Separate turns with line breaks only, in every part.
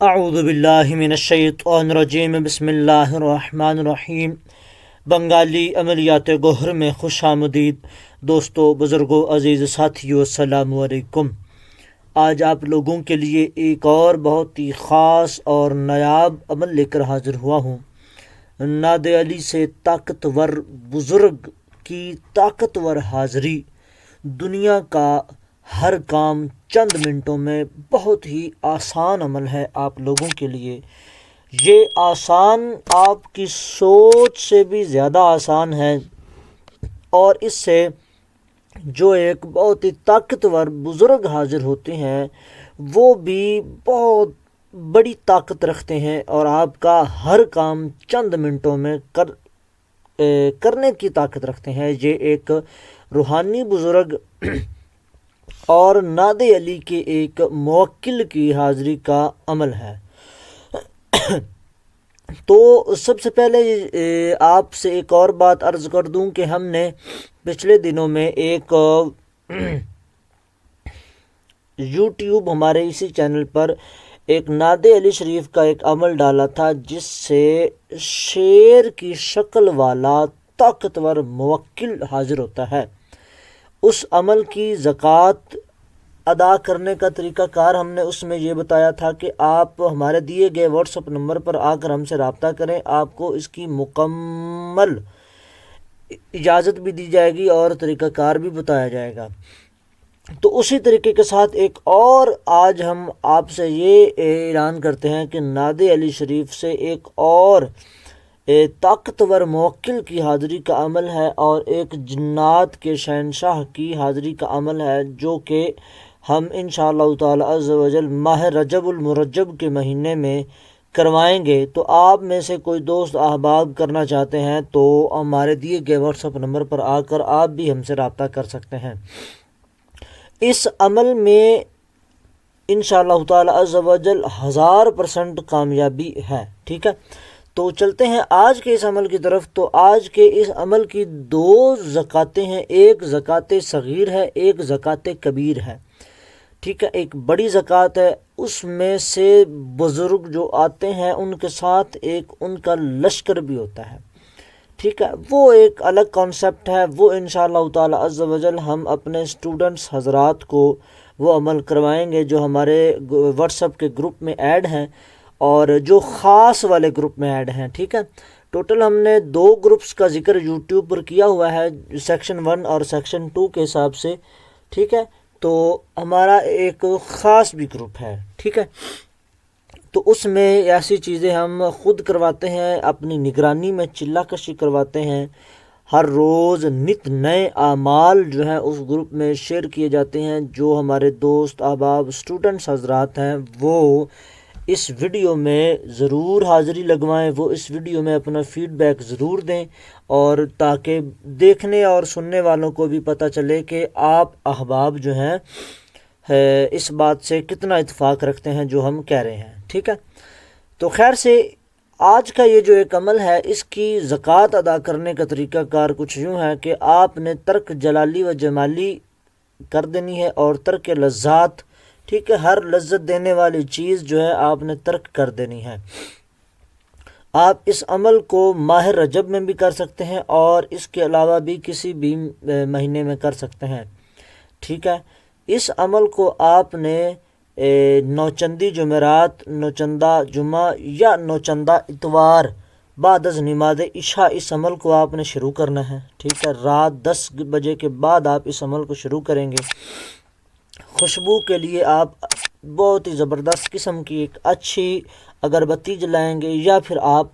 اعوذ باللہ من الشیطان الرجیم بسم اللہ الرحمن الرحیم۔ بنگالی عملیات گوہر میں خوش آمدید دوستو، بزرگوں، عزیز ساتھیو، السلام علیکم۔ آج آپ لوگوں کے لیے ایک اور بہت ہی خاص اور نایاب عمل لے کر حاضر ہوا ہوں۔ نادے علی سے طاقتور بزرگ کی طاقتور حاضری۔ دنیا کا ہر کام چند منٹوں میں، بہت ہی آسان عمل ہے آپ لوگوں کے لیے۔ یہ آسان، آپ کی سوچ سے بھی زیادہ آسان ہے، اور اس سے جو ایک بہت ہی طاقتور بزرگ حاضر ہوتے ہیں وہ بھی بہت بڑی طاقت رکھتے ہیں، اور آپ کا ہر کام چند منٹوں میں کرنے کی طاقت رکھتے ہیں۔ یہ ایک روحانی بزرگ اور نادے علی کے ایک موکل کی حاضری کا عمل ہے۔ تو سب سے پہلے آپ سے ایک اور بات عرض کر دوں کہ ہم نے پچھلے دنوں میں ایک یوٹیوب ہمارے اسی چینل پر ایک نادے علی شریف کا ایک عمل ڈالا تھا، جس سے شیر کی شکل والا طاقتور موکل حاضر ہوتا ہے۔ اس عمل کی زکوٰۃ ادا کرنے کا طریقہ کار ہم نے اس میں یہ بتایا تھا کہ آپ ہمارے دیے گئے واٹس ایپ نمبر پر آ کر ہم سے رابطہ کریں، آپ کو اس کی مکمل اجازت بھی دی جائے گی اور طریقہ کار بھی بتایا جائے گا۔ تو اسی طریقے کے ساتھ ایک اور آج ہم آپ سے یہ اعلان کرتے ہیں کہ نادے علی شریف سے ایک اور طاقتور موکل کی حاضری کا عمل ہے، اور ایک جنات کے شہنشاہ کی حاضری کا عمل ہے، جو کہ ہم انشاءاللہ تعالی عز و جل ماہ رجب المرجب کے مہینے میں کروائیں گے۔ تو آپ میں سے کوئی دوست احباب کرنا چاہتے ہیں تو ہمارے دیے گئے واٹس ایپ نمبر پر آ کر آپ بھی ہم سے رابطہ کر سکتے ہیں۔ اس عمل میں انشاءاللہ تعالی عز و جل 1000% کامیابی ہے، ٹھیک ہے۔ تو چلتے ہیں آج کے اس عمل کی طرف۔ تو آج کے اس عمل کی دو زکوٰتیں ہیں، ایک زکوٰۃ صغیر ہے، ایک زکوٰۃ کبیر ہے، ٹھیک ہے۔ ایک بڑی زکوٰۃ ہے، اس میں سے بزرگ جو آتے ہیں ان کے ساتھ ایک ان کا لشکر بھی ہوتا ہے، ٹھیک ہے۔ وہ ایک الگ کانسیپٹ ہے، وہ انشاءاللہ تعالی عز و جل ہم اپنے اسٹوڈنٹس حضرات کو وہ عمل کروائیں گے جو ہمارے واٹس ایپ کے گروپ میں ایڈ ہیں اور جو خاص والے گروپ میں ایڈ ہیں، ٹھیک ہے۔ ٹوٹل ہم نے 2 گروپس کا ذکر یوٹیوب پر کیا ہوا ہے، سیکشن 1 اور سیکشن 2 کے حساب سے، ٹھیک ہے۔ تو ہمارا ایک خاص بھی گروپ ہے، ٹھیک ہے۔ تو اس میں ایسی چیزیں ہم خود کرواتے ہیں، اپنی نگرانی میں چلہ کشی کرواتے ہیں، ہر روز نت نئے اعمال جو ہیں اس گروپ میں شیئر کیے جاتے ہیں۔ جو ہمارے دوست احباب اسٹوڈنٹس حضرات ہیں وہ اس ویڈیو میں ضرور حاضری لگوائیں، وہ اس ویڈیو میں اپنا فیڈ بیک ضرور دیں، اور تاکہ دیکھنے اور سننے والوں کو بھی پتہ چلے کہ آپ احباب جو ہیں اس بات سے کتنا اتفاق رکھتے ہیں جو ہم کہہ رہے ہیں، ٹھیک ہے۔ تو خیر سے آج کا یہ جو ایک عمل ہے، اس کی زکوٰۃ ادا کرنے کا طریقہ کار کچھ یوں ہے کہ آپ نے ترک جلالی و جمالی کر دینی ہے، اور ترک لذات، ٹھیک ہے، ہر لذت دینے والی چیز جو ہے آپ نے ترک کر دینی ہے۔ آپ اس عمل کو ماہ رجب میں بھی کر سکتے ہیں اور اس کے علاوہ بھی کسی بھی مہینے میں کر سکتے ہیں، ٹھیک ہے۔ اس عمل کو آپ نے نوچندی جمعرات، نوچندہ جمعہ یا نوچندہ اتوار بعد از نماز عشاء اس عمل کو آپ نے شروع کرنا ہے، ٹھیک ہے۔ رات 10 بجے کے بعد آپ اس عمل کو شروع کریں گے۔ خوشبو کے لیے آپ بہت ہی زبردست قسم کی ایک اچھی اگربتی جلائیں گے، یا پھر آپ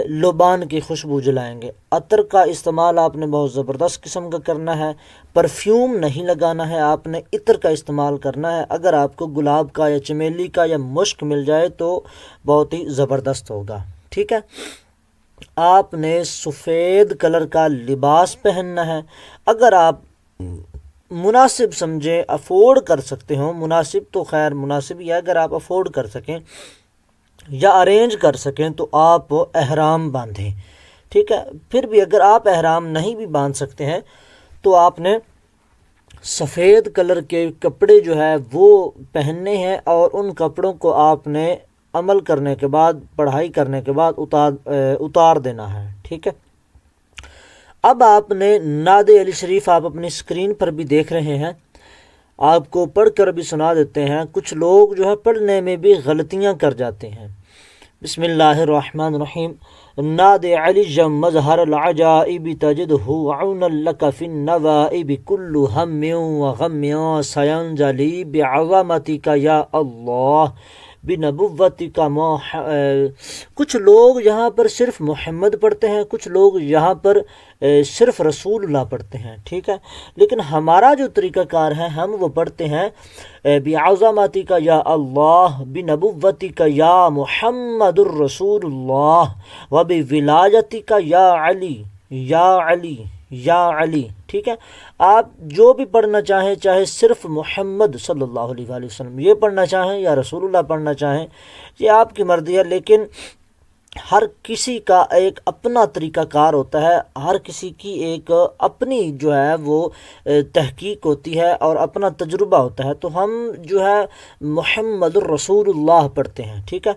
لوبان کی خوشبو جلائیں گے۔ عطر کا استعمال آپ نے بہت زبردست قسم کا کرنا ہے، پرفیوم نہیں لگانا ہے، آپ نے عطر کا استعمال کرنا ہے۔ اگر آپ کو گلاب کا یا چمیلی کا یا مشک مل جائے تو بہت ہی زبردست ہوگا، ٹھیک ہے۔ آپ نے سفید کلر کا لباس پہننا ہے۔ اگر آپ مناسب سمجھیں، افورڈ کر سکتے ہوں، مناسب تو خیر مناسب ہی ہے، اگر آپ افورڈ کر سکیں یا ارینج کر سکیں تو آپ احرام باندھیں، ٹھیک ہے۔ پھر بھی اگر آپ احرام نہیں بھی باندھ سکتے ہیں تو آپ نے سفید کلر کے کپڑے جو ہے وہ پہننے ہیں، اور ان کپڑوں کو آپ نے عمل کرنے کے بعد، پڑھائی کرنے کے بعد اتار دینا ہے، ٹھیک ہے۔ اب آپ نے نعت علی شریف آپ اپنی اسکرین پر بھی دیکھ رہے ہیں، آپ کو پڑھ کر بھی سنا دیتے ہیں۔ کچھ لوگ جو ہے پڑھنے میں بھی غلطیاں کر جاتے ہیں۔ بسم اللہ الرحمن الرحیم۔ نعت علی جم مظہر العجائب تجدہ عونا لک فی النوائب کل ہم و غم سینجلی بعظمتک یا اللہ بنبوتک کچھ لوگ یہاں پر صرف محمد پڑھتے ہیں، کچھ لوگ یہاں پر صرف رسول اللہ پڑھتے ہیں، ٹھیک ہے۔ لیکن ہمارا جو طریقہ کار ہے، ہم وہ پڑھتے ہیں بعظمتک یا اللہ بنبوتک یا محمد الرسول اللہ وبولایتک یا علی یا علی یا علی، ٹھیک ہے۔ آپ جو بھی پڑھنا چاہیں، چاہے صرف محمد صلی اللہ علیہ وآلہ وسلم یہ پڑھنا چاہیں یا رسول اللہ پڑھنا چاہیں، یہ آپ کی مرضی ہے، لیکن ہر کسی کا ایک اپنا طریقہ کار ہوتا ہے، ہر کسی کی ایک اپنی جو ہے وہ تحقیق ہوتی ہے اور اپنا تجربہ ہوتا ہے۔ تو ہم جو ہے محمد الرسول اللہ پڑھتے ہیں، ٹھیک ہے۔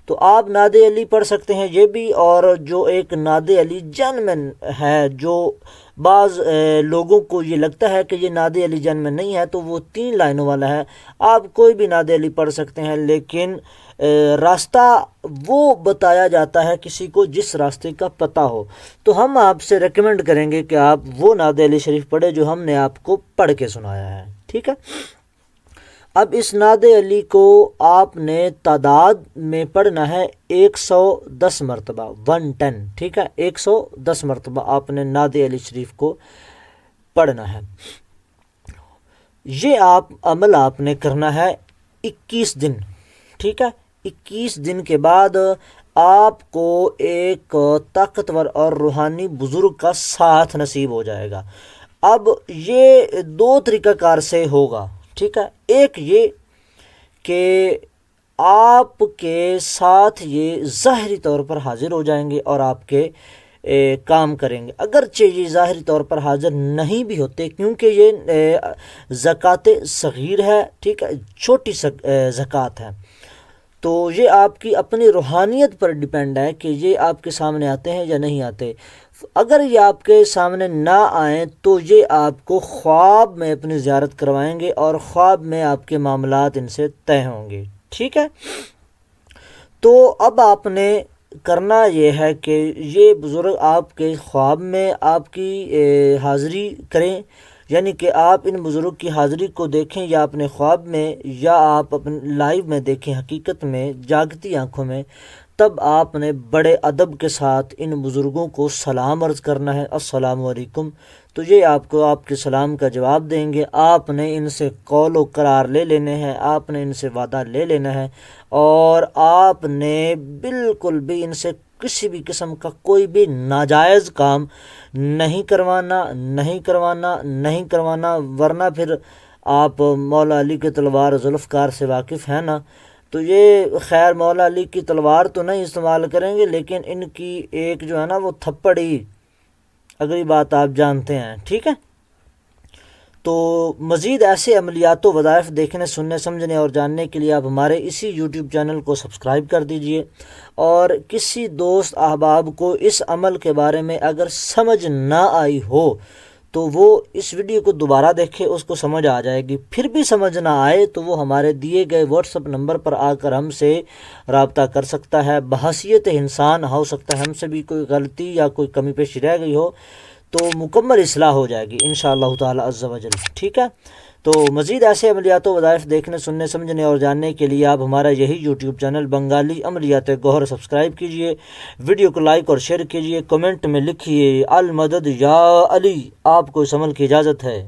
تو آپ نعت علی پڑھ سکتے ہیں یہ بھی، اور جو ایک نعت علی جنمن ہے، جو بعض لوگوں کو یہ لگتا ہے کہ یہ نعت علی جنمن نہیں ہے، تو وہ 3 لائنوں والا ہے، آپ کوئی بھی نعت علی پڑھ سکتے ہیں، لیکن راستہ وہ بتایا جاتا ہے کسی کو جس راستے کا پتہ ہو۔ تو ہم آپ سے ریکمینڈ کریں گے کہ آپ وہ نعت علی شریف پڑھیں جو ہم نے آپ کو پڑھ کے سنایا ہے، ٹھیک ہے۔ اب اس نعت علی کو آپ نے تعداد میں پڑھنا ہے 110 مرتبہ، 110، ٹھیک ہے۔ 110 مرتبہ آپ نے نعت علی شریف کو پڑھنا ہے۔ یہ عمل آپ نے کرنا ہے 21 دن، ٹھیک ہے۔ 21 دن کے بعد آپ کو ایک طاقتور اور روحانی بزرگ کا ساتھ نصیب ہو جائے گا۔ اب یہ 2 طریقہ کار سے ہوگا، ٹھیک ہے۔ ایک یہ کہ آپ کے ساتھ یہ ظاہری طور پر حاضر ہو جائیں گے اور آپ کے کام کریں گے، اگرچہ یہ ظاہری طور پر حاضر نہیں بھی ہوتے، کیونکہ یہ زکوٰۃ صغیر ہے، ٹھیک ہے، چھوٹی زکوٰۃ ہے۔ تو یہ آپ کی اپنی روحانیت پر ڈیپینڈ ہے کہ یہ آپ کے سامنے آتے ہیں یا نہیں آتے۔ اگر یہ آپ کے سامنے نہ آئیں تو یہ آپ کو خواب میں اپنی زیارت کروائیں گے اور خواب میں آپ کے معاملات ان سے طے ہوں گے، ٹھیک ہے۔ تو اب آپ نے کرنا یہ ہے کہ یہ بزرگ آپ کے خواب میں آپ کی حاضری کریں، یعنی کہ آپ ان بزرگ کی حاضری کو دیکھیں یا اپنے خواب میں یا آپ اپنے لائیو میں دیکھیں، حقیقت میں جاگتی آنکھوں میں، تب آپ نے بڑے ادب کے ساتھ ان بزرگوں کو سلام عرض کرنا ہے، السلام علیکم۔ تو یہ آپ کو آپ کے سلام کا جواب دیں گے، آپ نے ان سے قول و قرار لے لینے ہیں، آپ نے ان سے وعدہ لے لینا ہے، اور آپ نے بالکل بھی ان سے کسی بھی قسم کا کوئی بھی ناجائز کام نہیں کروانا، ورنہ پھر آپ مولا علی کی تلوار ذوالفقار سے واقف ہیں نا، تو یہ خیر مولا علی کی تلوار تو نہیں استعمال کریں گے، لیکن ان کی ایک جو ہے نا وہ تھپڑی، اگلی بات آپ جانتے ہیں، ٹھیک ہے۔ تو مزید ایسے عملیات و وظائف دیکھنے، سننے، سمجھنے اور جاننے کے لیے آپ ہمارے اسی یوٹیوب چینل کو سبسکرائب کر دیجئے، اور کسی دوست احباب کو اس عمل کے بارے میں اگر سمجھ نہ آئی ہو تو وہ اس ویڈیو کو دوبارہ دیکھے، اس کو سمجھ آ جائے گی۔ پھر بھی سمجھ نہ آئے تو وہ ہمارے دیے گئے واٹس ایپ نمبر پر آ کر ہم سے رابطہ کر سکتا ہے۔ بحیثیت انسان ہو سکتا ہے ہم سے بھی کوئی غلطی یا کوئی کمی پیشی رہ گئی ہو تو مکمل اصلاح ہو جائے گی انشاءاللہ تعالی عز و جل، ٹھیک ہے۔ تو مزید ایسے عملیات و وظائف دیکھنے، سننے، سمجھنے اور جاننے کے لیے آپ ہمارا یہی یوٹیوب چینل بنگالی عملیات گوہر سبسکرائب کیجئے، ویڈیو کو لائک اور شیئر کیجئے، کمنٹ میں لکھیے المدد یا علی۔ آپ کو اس عمل کی اجازت ہے۔